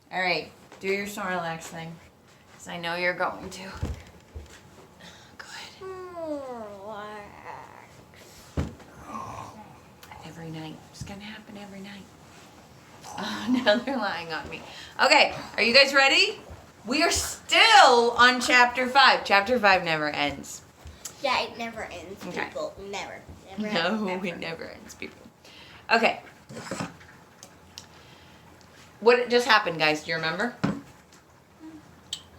All right, do your Snorlax thing, because I know you're going to. Good. Every night. It's going to happen every night. Oh, now they're lying on me. Okay, are you guys ready? We are still on Chapter 5. Chapter 5 never ends. Yeah, it never ends, people. Okay. Never. No, it never ends, people. Okay. What just happened, guys? Do you remember?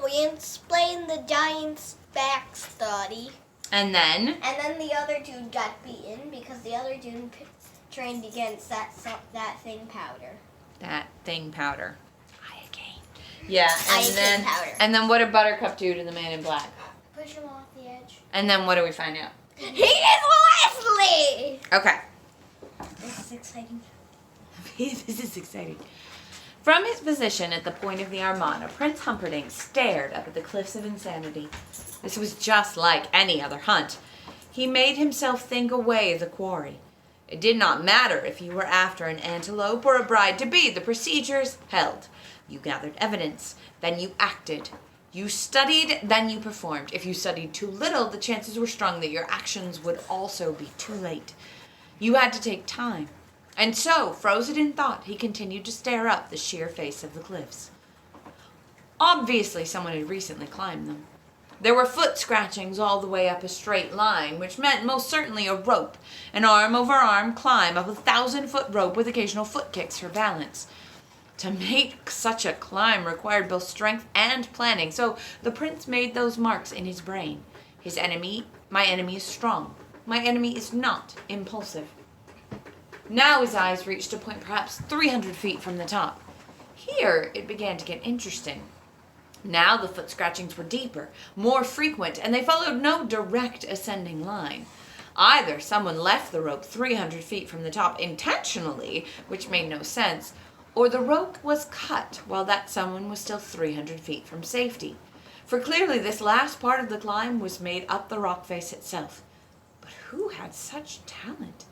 We explained the giant's backstory. And then? And then the other dude got beaten because the other dude trained against that thing powder. That thing powder. Iocane. Yeah, Powder. And then what did Buttercup do to the man in black? Push him off the edge. And then what do we find out? He is Leslie! Okay. This is exciting. This is exciting. From his position at the point of the Armada, Prince Humperdinck stared up at the cliffs of insanity. This was just like any other hunt. He made himself think away the quarry. It did not matter if you were after an antelope or a bride-to-be. The procedures held. You gathered evidence, then you acted. You studied, then you performed. If you studied too little, the chances were strong that your actions would also be too late. You had to take time. And so, frozen in thought, he continued to stare up the sheer face of the cliffs. Obviously, someone had recently climbed them. There were foot scratchings all the way up a straight line, which meant most certainly a rope, an arm-over-arm climb of a 1,000-foot rope with occasional foot kicks for balance. To make such a climb required both strength and planning, so the prince made those marks in his brain. My enemy is strong. My enemy is not impulsive. Now his eyes reached a point perhaps 300 feet from the top. Here it began to get interesting. Now the foot scratchings were deeper, more frequent, and they followed no direct ascending line. Either someone left the rope 300 feet from the top intentionally, which made no sense, or the rope was cut while that someone was still 300 feet from safety. For clearly this last part of the climb was made up the rock face itself. But who had such talent?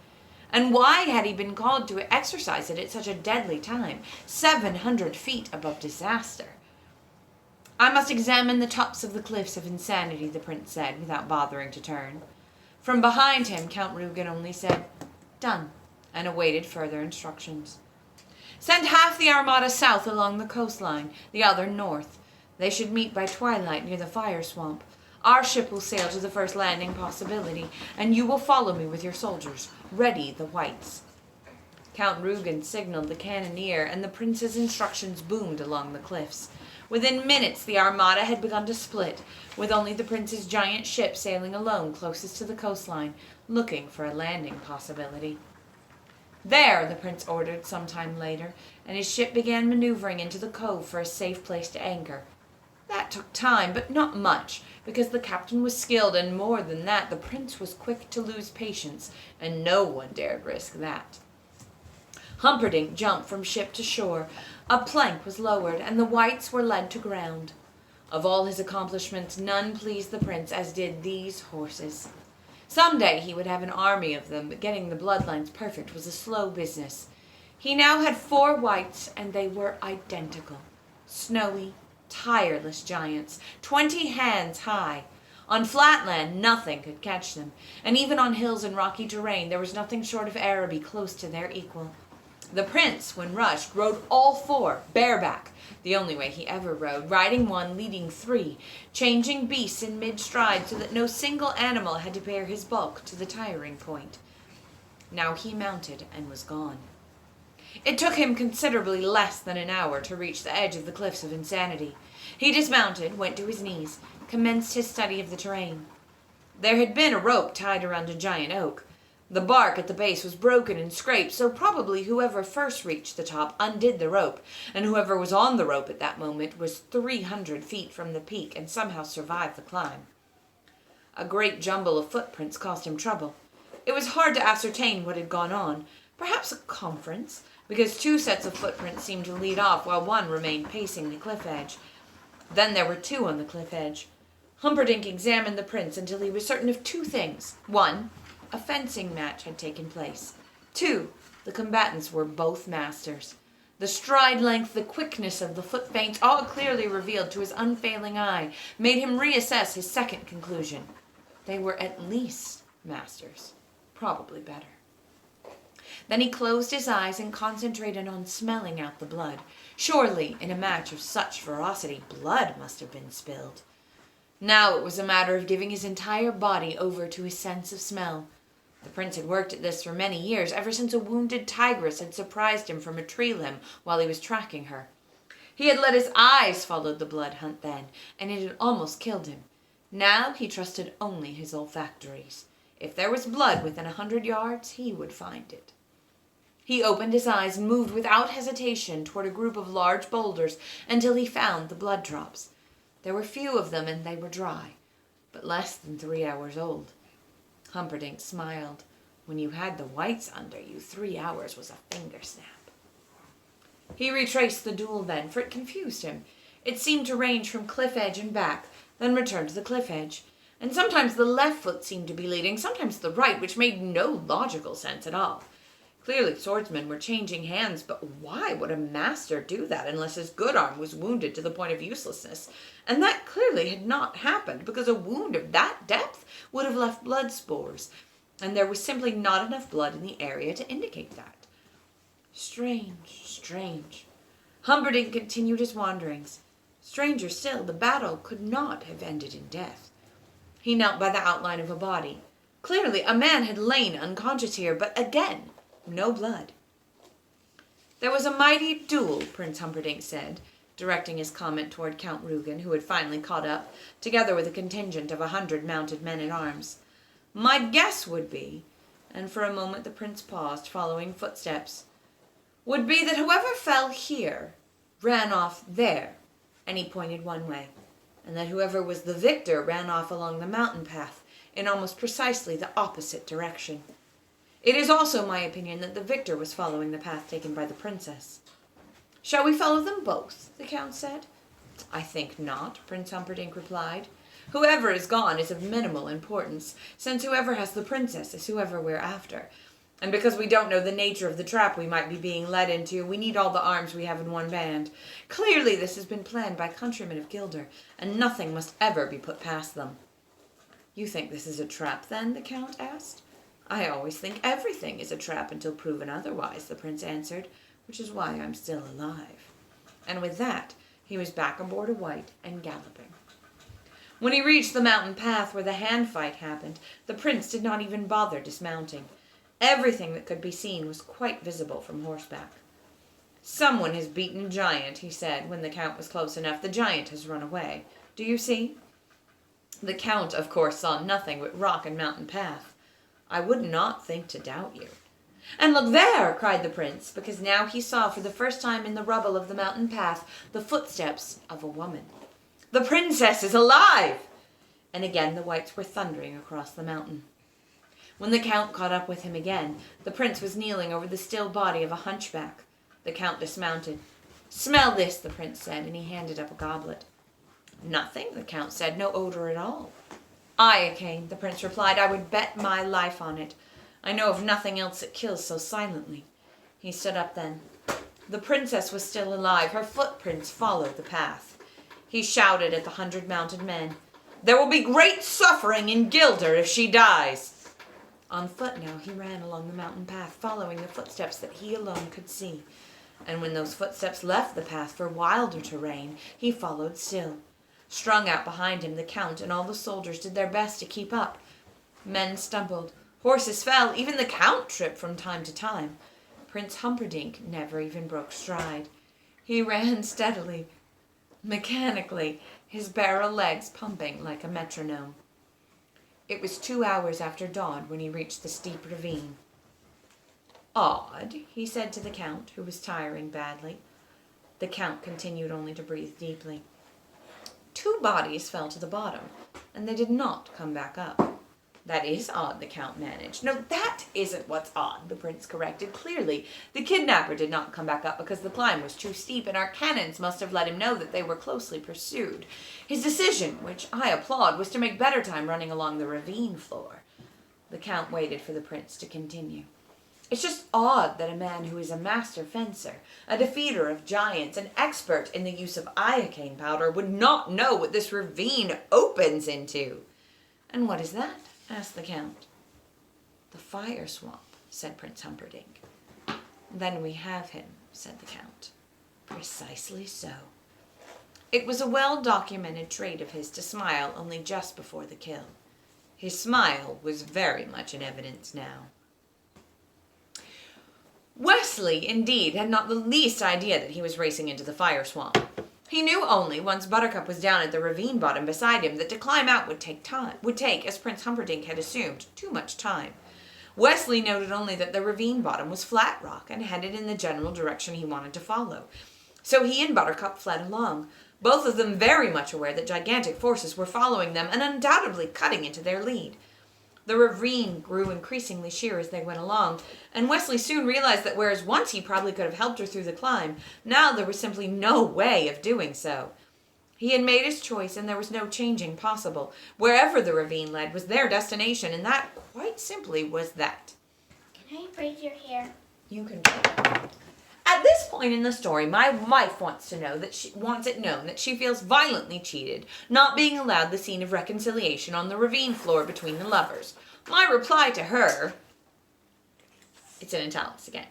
And why had he been called to exercise it at such a deadly time, 700 feet above disaster? I must examine the tops of the cliffs of insanity, the prince said, without bothering to turn. From behind him, Count Rugen only said, "Done," and awaited further instructions. Send half the Armada south along the coastline, the other north. They should meet by twilight near the fire swamp. Our ship will sail to the first landing possibility, and you will follow me with your soldiers. Ready the whites. Count Rugen signaled the cannoneer, and the prince's instructions boomed along the cliffs. Within minutes, the Armada had begun to split, with only the prince's giant ship sailing alone closest to the coastline, looking for a landing possibility. There, the prince ordered some time later, and his ship began maneuvering into the cove for a safe place to anchor. That took time, but not much, because the captain was skilled, and more than that, the prince was quick to lose patience, and no one dared risk that. Humperdinck jumped from ship to shore. A plank was lowered, and the whites were led to ground. Of all his accomplishments, none pleased the prince as did these horses. Some day he would have an army of them, but getting the bloodlines perfect was a slow business. He now had 4 whites, and they were identical. Snowy, tireless giants, 20 hands high. On flat land, nothing could catch them, and even on hills and rocky terrain, there was nothing short of Araby close to their equal. The prince, when rushed, rode all 4, bareback, the only way he ever rode, riding 1, leading 3, changing beasts in mid-stride so that no single animal had to bear his bulk to the tiring point. Now he mounted and was gone. It took him considerably less than an hour to reach the edge of the cliffs of insanity. He dismounted, went to his knees, commenced his study of the terrain. There had been a rope tied around a giant oak. The bark at the base was broken and scraped, so probably whoever first reached the top undid the rope, and whoever was on the rope at that moment was 300 feet from the peak and somehow survived the climb. A great jumble of footprints caused him trouble. It was hard to ascertain what had gone on. Perhaps a conference, because 2 sets of footprints seemed to lead off while 1 remained pacing the cliff edge. Then there were 2 on the cliff edge. Humperdinck examined the prince until he was certain of 2 things. 1, a fencing match had taken place. 2, the combatants were both masters. The stride length, the quickness of the foot feints, all clearly revealed to his unfailing eye, made him reassess his second conclusion. They were at least masters, probably better. Then he closed his eyes and concentrated on smelling out the blood. Surely, in a match of such ferocity, blood must have been spilled. Now it was a matter of giving his entire body over to his sense of smell. The prince had worked at this for many years, ever since a wounded tigress had surprised him from a tree limb while he was tracking her. He had let his eyes follow the blood hunt then, and it had almost killed him. Now he trusted only his olfactories. If there was blood within 100 yards, he would find it. He opened his eyes and moved without hesitation toward a group of large boulders until he found the blood drops. There were few of them, and they were dry, but less than 3 hours old. Humperdinck smiled. When you had the whites under you, 3 hours was a finger snap. He retraced the duel then, for it confused him. It seemed to range from cliff edge and back, then return to the cliff edge. And sometimes the left foot seemed to be leading, sometimes the right, which made no logical sense at all. Clearly swordsmen were changing hands, but why would a master do that unless his good arm was wounded to the point of uselessness? And that clearly had not happened, because a wound of that depth would have left blood spores, and there was simply not enough blood in the area to indicate that. Strange, strange. Humperdinck continued his wanderings. Stranger still, the battle could not have ended in death. He knelt by the outline of a body. Clearly a man had lain unconscious here, but again, no blood. There was a mighty duel, Prince Humperdinck said, directing his comment toward Count Rugen, who had finally caught up, together with a contingent of 100 mounted men-at-arms. My guess would be, and for a moment the prince paused, following footsteps, would be that whoever fell here ran off there, and he pointed one way, and that whoever was the victor ran off along the mountain path in almost precisely the opposite direction. It is also my opinion that the victor was following the path taken by the princess. Shall we follow them both? The count said. I think not, Prince Humperdinck replied. Whoever is gone is of minimal importance, since whoever has the princess is whoever we're after. And because we don't know the nature of the trap we might be being led into, we need all the arms we have in one band. Clearly this has been planned by countrymen of Gilder, and nothing must ever be put past them. You think this is a trap, then? The count asked. I always think everything is a trap until proven otherwise, the prince answered, which is why I'm still alive. And with that, he was back aboard a white and galloping. When he reached the mountain path where the hand fight happened, the prince did not even bother dismounting. Everything that could be seen was quite visible from horseback. Someone has beaten Giant, he said, when the count was close enough. The giant has run away. Do you see? The count, of course, saw nothing but rock and mountain path. I would not think to doubt you. And look there, cried the prince, because now he saw for the first time in the rubble of the mountain path the footsteps of a woman. The princess is alive! And again the whites were thundering across the mountain. When the count caught up with him again, the prince was kneeling over the still body of a hunchback. The count dismounted. Smell this, the prince said, and he handed up a goblet. Nothing, the count said, no odor at all. Iocane, the prince replied, I would bet my life on it. I know of nothing else that kills so silently. He stood up then. The princess was still alive. Her footprints followed the path. He shouted at the 100 mounted men, There will be great suffering in Gilder if she dies. On foot now he ran along the mountain path, following the footsteps that he alone could see. And when those footsteps left the path for wilder terrain, he followed still. Strung out behind him, the count and all the soldiers did their best to keep up. Men stumbled. Horses fell. Even the count tripped from time to time. Prince Humperdinck never even broke stride. He ran steadily, mechanically, his barrel legs pumping like a metronome. It was 2 hours after dawn when he reached the steep ravine. Odd, he said to the count, who was tiring badly. The count continued only to breathe deeply. 2 bodies fell to the bottom, and they did not come back up. That is odd, the count managed. No, that isn't what's odd, the prince corrected. Clearly, the kidnapper did not come back up because the climb was too steep, and our cannons must have let him know that they were closely pursued. His decision, which I applaud, was to make better time running along the ravine floor. The count waited for the prince to continue. It's just odd that a man who is a master fencer, a defeater of giants, an expert in the use of iocane powder, would not know what this ravine opens into." "And what is that?" asked the Count. "The fire swamp," said Prince Humperdinck. "Then we have him," said the Count. "Precisely so." It was a well-documented trait of his to smile only just before the kill. His smile was very much in evidence now. Wesley, indeed, had not the least idea that he was racing into the fire swamp. He knew only, once Buttercup was down at the ravine bottom beside him, that to climb out would take, as Prince Humperdinck had assumed, too much time. Wesley noted only that the ravine bottom was flat rock and headed in the general direction he wanted to follow. So he and Buttercup fled along, both of them very much aware that gigantic forces were following them and undoubtedly cutting into their lead. The ravine grew increasingly sheer as they went along, and Wesley soon realized that whereas once he probably could have helped her through the climb, now there was simply no way of doing so. He had made his choice, and there was no changing possible. Wherever the ravine led was their destination, and that, quite simply, was that. "Can I braid your hair?" You can try. At this point in the story, my wife wants it known that she feels violently cheated, not being allowed the scene of reconciliation on the ravine floor between the lovers. My reply to her, it's in italics again.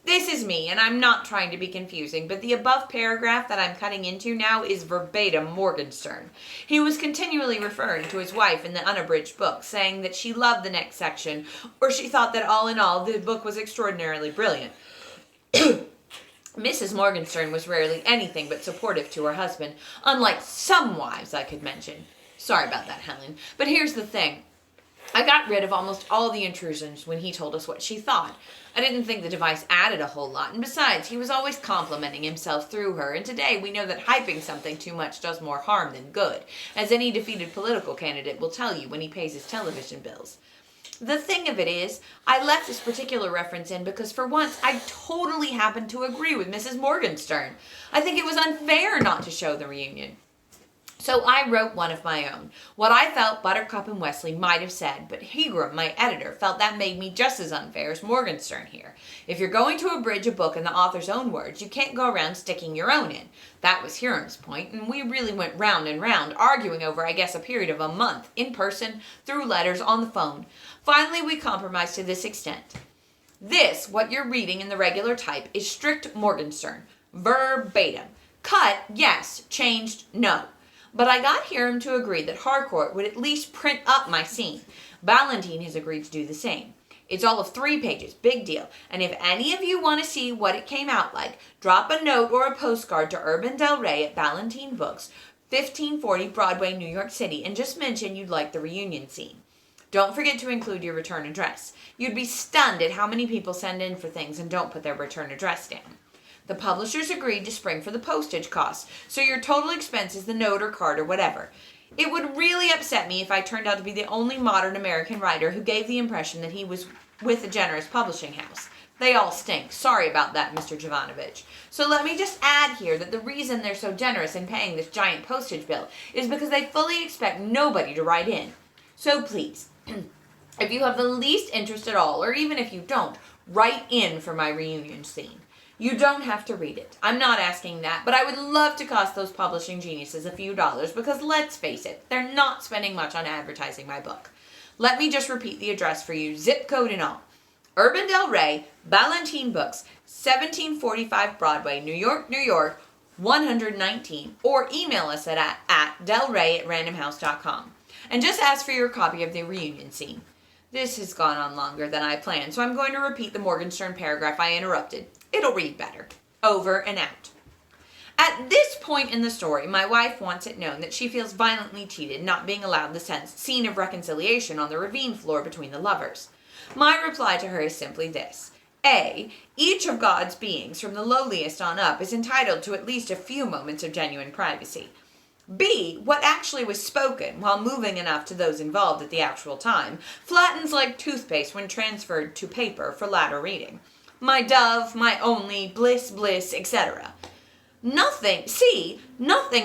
This is me, and I'm not trying to be confusing, but the above paragraph that I'm cutting into now is verbatim Morgenstern. He was continually referring to his wife in the unabridged book, saying that she loved the next section, or she thought that all in all the book was extraordinarily brilliant. Mrs. Morgenstern was rarely anything but supportive to her husband, unlike some wives I could mention. Sorry about that, Helen. But here's the thing. I got rid of almost all the intrusions when he told us what she thought. I didn't think the device added a whole lot, and besides, he was always complimenting himself through her, and today we know that hyping something too much does more harm than good, as any defeated political candidate will tell you when he pays his television bills. The thing of it is, I left this particular reference in because for once I totally happened to agree with Mrs. Morgenstern. I think it was unfair not to show the reunion. So I wrote one of my own, what I felt Buttercup and Wesley might have said, but Hegram, my editor, felt that made me just as unfair as Morgenstern here. If you're going to abridge a book in the author's own words, you can't go around sticking your own in. That was Hiram's point, and we really went round and round, arguing over, I guess, a period of a month, in person, through letters, on the phone. Finally, we compromised to this extent. This, what you're reading in the regular type, is strict Morgenstern. Verbatim. Cut, yes. Changed, no. But I got Hiram to agree that Harcourt would at least print up my scene. Ballantine has agreed to do the same. It's all of 3 pages, big deal. And if any of you want to see what it came out like, drop a note or a postcard to Urban Del Rey at Ballantine Books, 1540 Broadway, New York City, and just mention you'd like the reunion scene. Don't forget to include your return address. You'd be stunned at how many people send in for things and don't put their return address down. The publishers agreed to spring for the postage costs, so your total expense is the note or card or whatever. It would really upset me if I turned out to be the only modern American writer who gave the impression that he was with a generous publishing house. They all stink. Sorry about that, Mr. Jovanovich. So let me just add here that the reason they're so generous in paying this giant postage bill is because they fully expect nobody to write in. So please, if you have the least interest at all, or even if you don't, write in for my reunion scene. You don't have to read it. I'm not asking that, but I would love to cost those publishing geniuses a few dollars because let's face it, they're not spending much on advertising my book. Let me just repeat the address for you, zip code and all. Urban Del Rey, Ballantine Books, 1745 Broadway, New York, New York, 119, or email us at delray@randomhouse.com. And just ask for your copy of the reunion scene. This has gone on longer than I planned, so I'm going to repeat the Morgenstern paragraph I interrupted. It'll read better. Over and out. At this point in the story, my wife wants it known that she feels violently cheated, not being allowed the scene of reconciliation on the ravine floor between the lovers. My reply to her is simply this. A. Each of God's beings, from the lowliest on up, is entitled to at least a few moments of genuine privacy. B. What actually was spoken, while moving enough to those involved at the actual time, flattens like toothpaste when transferred to paper for latter reading. My dove, my only, bliss, bliss, etc. Nothing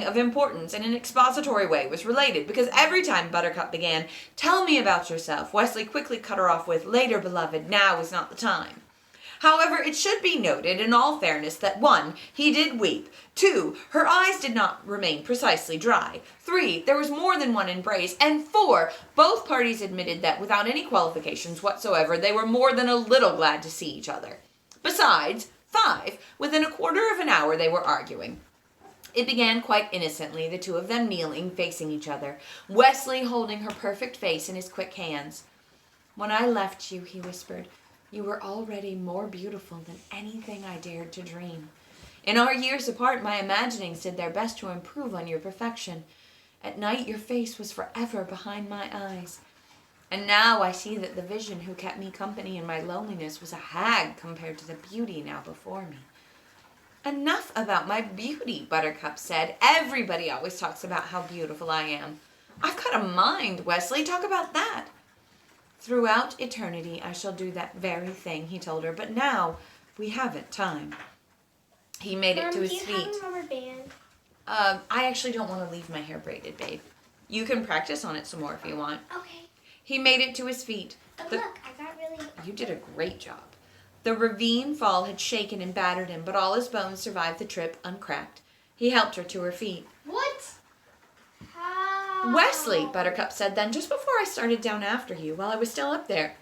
of importance in an expository way was related, because every time Buttercup began, "Tell me about yourself," Wesley quickly cut her off with, "Later, beloved, now is not the time." However, it should be noted in all fairness that 1, he did weep. 2, her eyes did not remain precisely dry. 3, there was more than one embrace. And 4, both parties admitted that without any qualifications whatsoever, they were more than a little glad to see each other. Besides, 5, within a quarter of an hour they were arguing. It began quite innocently, the two of them kneeling, facing each other, Wesley holding her perfect face in his quick hands. "When I left you," he whispered, "you were already more beautiful than anything I dared to dream. In our years apart, my imaginings did their best to improve on your perfection. At night, your face was forever behind my eyes. And now I see that the vision who kept me company in my loneliness was a hag compared to the beauty now before me." "Enough about my beauty," Buttercup said. "Everybody always talks about how beautiful I am. I've got a mind, Wesley. Talk about that." "Throughout eternity, I shall do that very thing," he told her. "But now, we haven't time." He made it to his feet. Do you have a rubber band? I actually don't want to leave my hair braided, babe. You can practice on it some more if you want. Okay. He made it to his feet. Look, I got really... You did a great job. The ravine fall had shaken and battered him, but all his bones survived the trip uncracked. He helped her to her feet. What? How? "Wesley," Buttercup said then, "just before I started down after you, while I was still up there,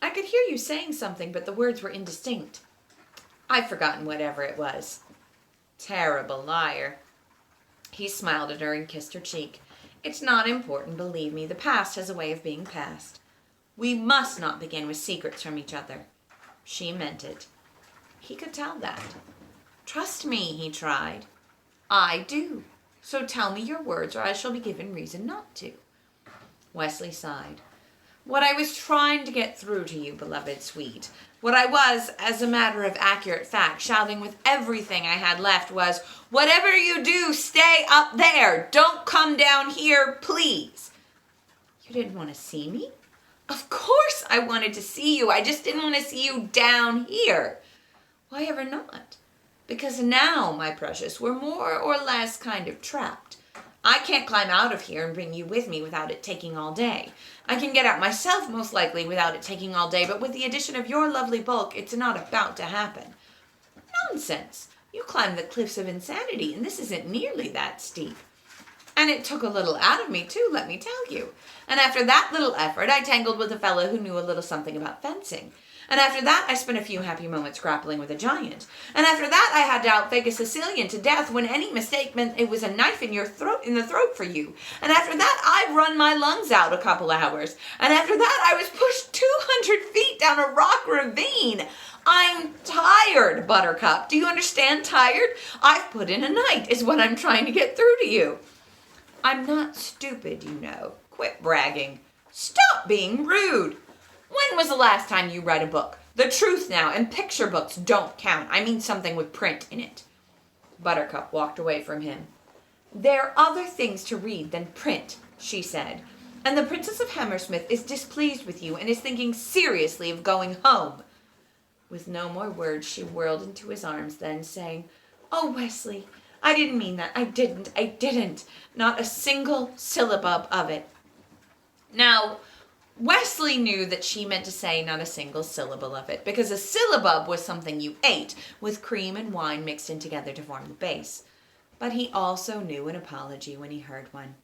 I could hear you saying something, but the words were indistinct. I've forgotten whatever it was." Terrible liar. He smiled at her and kissed her cheek. "It's not important, believe me. The past has a way of being past. We must not begin with secrets from each other." She meant it. He could tell that. "Trust me," he tried. "I do. So tell me your words, or I shall be given reason not to." Wesley sighed. "What I was trying to get through to you, beloved sweet, what I was, as a matter of accurate fact, shouting with everything I had left was, whatever you do, stay up there. Don't come down here, please." "You didn't want to see me?" "Of course I wanted to see you. I just didn't want to see you down here." "Why ever not?" "Because now, my precious, we're more or less kind of trapped. I can't climb out of here and bring you with me without it taking all day. I can get out myself, most likely, without it taking all day, but with the addition of your lovely bulk, it's not about to happen." "Nonsense. You climbed the cliffs of insanity, and this isn't nearly that steep. And it took a little out of me, too, let me tell you. And after that little effort, I tangled with a fellow who knew a little something about fencing. And after that, I spent a few happy moments grappling with a giant. And after that, I had to outfake a Sicilian to death when any mistake meant it was a knife in the throat for you. And after that, I've run my lungs out a couple hours. And after that, I was pushed 200 feet down a rock ravine. I'm tired, Buttercup. Do you understand tired? I've put in a night, is what I'm trying to get through to you." "I'm not stupid, you know. Quit bragging. Stop being rude. When was the last time you read a book? The truth now, and picture books don't count. I mean something with print in it." Buttercup walked away from him. "There are other things to read than print," she said. "And the Princess of Hammersmith is displeased with you and is thinking seriously of going home." With no more words, she whirled into his arms then, saying, "Oh, Wesley, I didn't mean that. I didn't. Not a single syllable of it." Now, Wesley knew that she meant to say not a single syllable of it, because a syllabub was something you ate, with cream and wine mixed in together to form the base. But he also knew an apology when he heard one.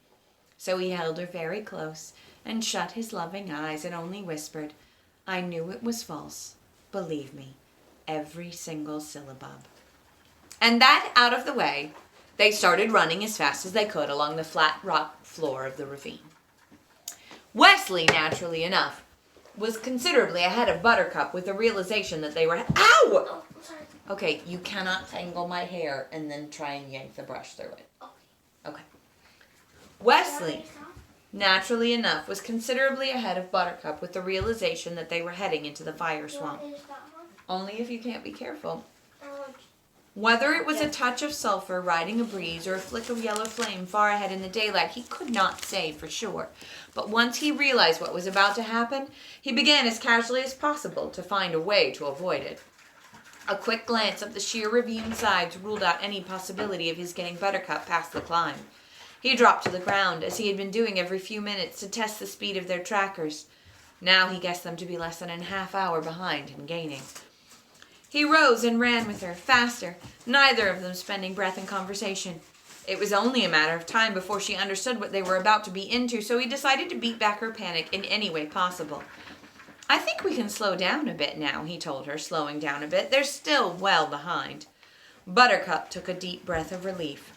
So he held her very close, and shut his loving eyes, and only whispered, "I knew it was false. Believe me, every single syllabub." And that out of the way, they started running as fast as they could along the flat rock floor of the ravine. Wesley, naturally enough, was considerably ahead of Buttercup with the realization that they were... Ow! Oh, I'm sorry. Okay, you cannot tangle my hair and then try and yank the brush through it. Okay. Wesley, naturally enough, was considerably ahead of Buttercup with the realization that they were heading into the fire swamp. Only if you can't be careful. Whether it was a touch of sulfur riding a breeze or a flick of yellow flame far ahead in the daylight, he could not say for sure. But once he realized what was about to happen, he began as casually as possible to find a way to avoid it. A quick glance up the sheer ravine sides ruled out any possibility of his getting Buttercup past the climb. He dropped to the ground, as he had been doing every few minutes to test the speed of their trackers. Now he guessed them to be less than a half hour behind and gaining. He rose and ran with her, faster, neither of them spending breath in conversation. It was only a matter of time before she understood what they were about to be into, so he decided to beat back her panic in any way possible. "I think we can slow down a bit now," he told her, slowing down a bit. "They're still well behind." Buttercup took a deep breath of relief.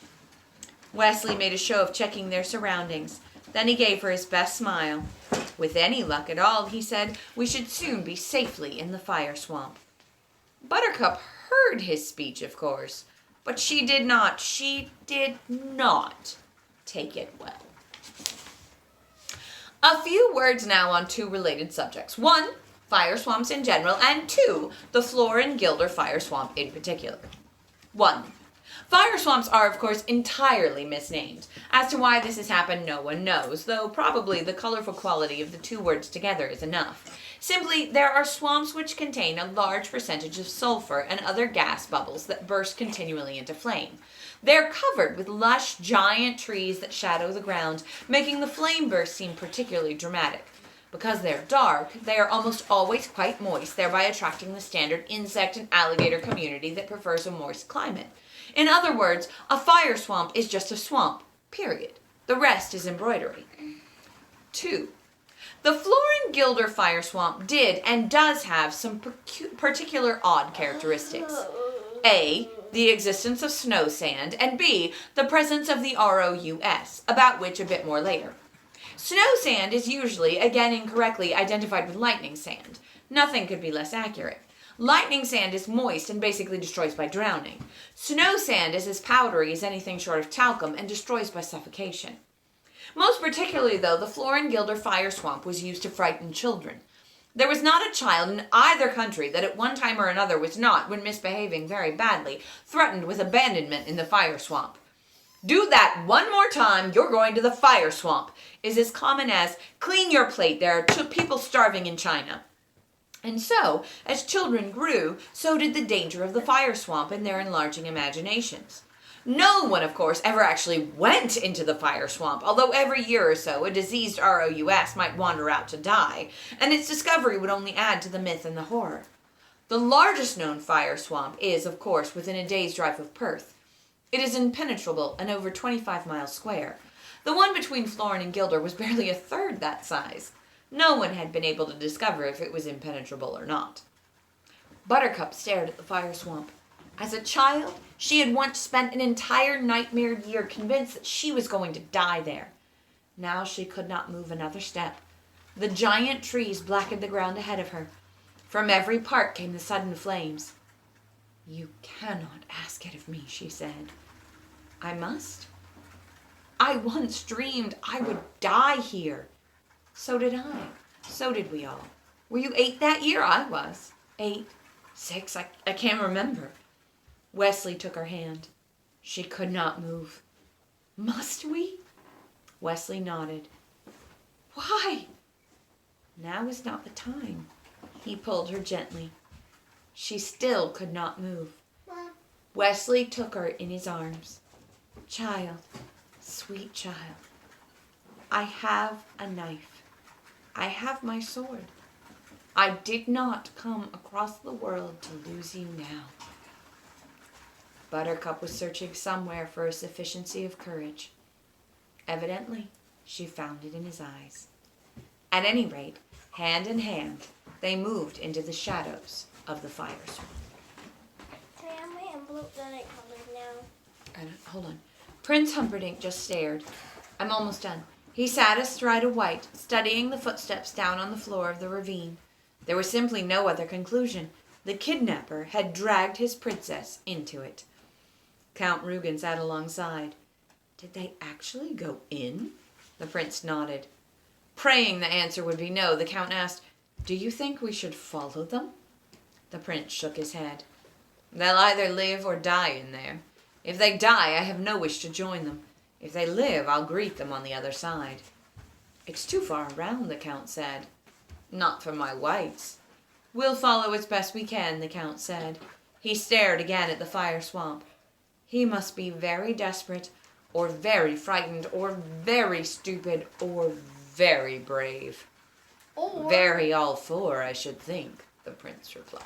Wesley made a show of checking their surroundings. Then he gave her his best smile. "With any luck at all," he said, "we should soon be safely in the fire swamp." Buttercup heard his speech, of course, but she did not take it well. A few words now on two related subjects. One, fire swamps in general, and two, the Floor and Gilder fire swamp in particular. 1. Fire swamps are, of course, entirely misnamed. As to why this has happened, no one knows, though probably the colorful quality of the two words together is enough. Simply, there are swamps which contain a large percentage of sulfur and other gas bubbles that burst continually into flame. They're covered with lush, giant trees that shadow the ground, making the flame burst seem particularly dramatic. Because they're dark, they are almost always quite moist, thereby attracting the standard insect and alligator community that prefers a moist climate. In other words, a fire swamp is just a swamp, period. The rest is embroidery. 2. The Floor and Gilder fire swamp did and does have some particular odd characteristics. A, the existence of snow sand, and B, the presence of the ROUS, about which a bit more later. Snow sand is usually, again incorrectly, identified with lightning sand. Nothing could be less accurate. Lightning sand is moist and basically destroys by drowning. Snow sand is as powdery as anything short of talcum and destroys by suffocation. Most particularly, though, the Floor and Gilder fire swamp was used to frighten children. There was not a child in either country that at one time or another was not, when misbehaving very badly, threatened with abandonment in the fire swamp. "Do that one more time, you're going to the fire swamp," is as common as, "Clean your plate, there are people starving in China." And so, as children grew, so did the danger of the fire swamp in their enlarging imaginations. No one, of course, ever actually went into the fire swamp, although every year or so a diseased ROUS might wander out to die, and its discovery would only add to the myth and the horror. The largest known fire swamp is, of course, within a day's drive of Perth. It is impenetrable and over 25 miles square. The one between Florin and Gilder was barely a third that size. No one had been able to discover if it was impenetrable or not. Buttercup stared at the fire swamp. As a child, she had once spent an entire nightmare year convinced that she was going to die there. Now she could not move another step. The giant trees blackened the ground ahead of her. From every part came the sudden flames. "You cannot ask it of me," she said. "I must. I once dreamed I would die here." "So did I. So did we all. Were you 8 that year?" "I was. 8, 6, I can't remember." Wesley took her hand. She could not move. "Must we?" Wesley nodded. "Why?" "Now is not the time." He pulled her gently. She still could not move. Wesley took her in his arms. "Child, sweet child, I have a knife. I have my sword. I did not come across the world to lose you now." Buttercup was searching somewhere for a sufficiency of courage. Evidently, she found it in his eyes. At any rate, hand in hand, they moved into the shadows of the fire swamp. Can I have my envelope that I colored now? Hold on. Prince Humperdinck just stared. "I'm almost done." He sat astride a white, studying the footsteps down on the floor of the ravine. There was simply no other conclusion. The kidnapper had dragged his princess into it. Count Rugen sat alongside. "Did they actually go in?" The prince nodded. Praying the answer would be no, the count asked, "Do you think we should follow them?" The prince shook his head. "They'll either live or die in there. If they die, I have no wish to join them. If they live, I'll greet them on the other side." "It's too far around," the count said. "Not for my whites." "We'll follow as best we can," the count said. He stared again at the fire swamp. He must be very desperate, or very frightened, or very stupid, or very brave. Or "Very all four, I should think," the prince replied.